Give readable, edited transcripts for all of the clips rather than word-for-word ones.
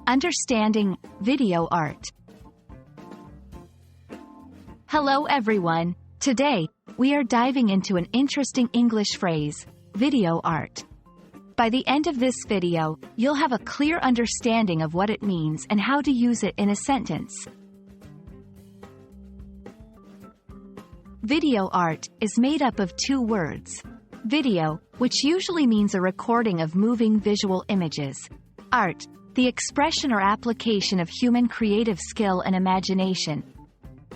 Understanding video art. Hello everyone. Today, we are diving into an interesting English phrase, video art. By the end of this video, you'll have a clear understanding of what it means and how to use it in a sentence. Video art is made up of two words. Video, which usually means a recording of moving visual images. Art, the expression or application of human creative skill and imagination.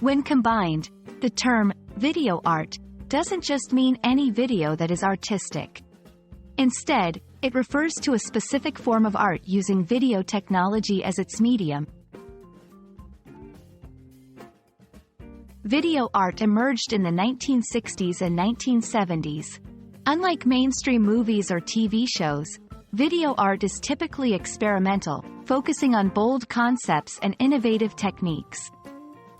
When combined, the term video art doesn't just mean any video that is artistic. Instead, it refers to a specific form of art using video technology as its medium. Video art emerged in the 1960s and 1970s. Unlike mainstream movies or TV shows, video art is typically experimental, focusing on bold concepts and innovative techniques.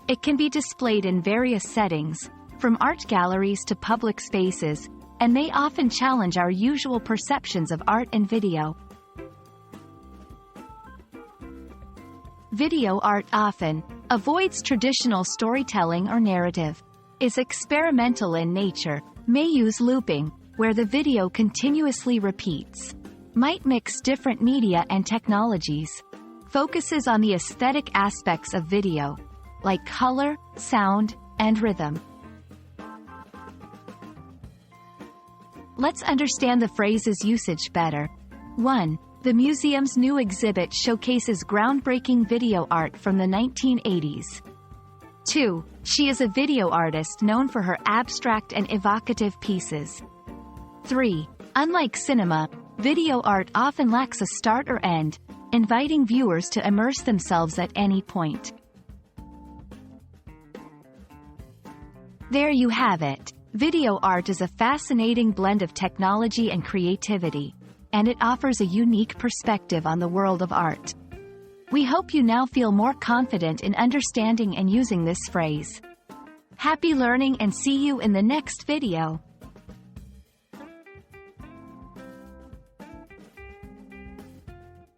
It can be displayed in various settings, from art galleries to public spaces, and may often challenge our usual perceptions of art and video. Video art often avoids traditional storytelling or narrative, is experimental in nature, may use looping, where the video continuously repeats, might mix different media and technologies, focuses on the aesthetic aspects of video, like color, sound, and rhythm. Let's understand the phrase's usage better. 1. The museum's new exhibit showcases groundbreaking video art from the 1980s. 2. She is a video artist known for her abstract and evocative pieces. 3. Unlike cinema, video art often lacks a start or end, inviting viewers to immerse themselves at any point. There you have it. Video art is a fascinating blend of technology and creativity, and it offers a unique perspective on the world of art. We hope you now feel more confident in understanding and using this phrase. Happy learning and see you in the next video.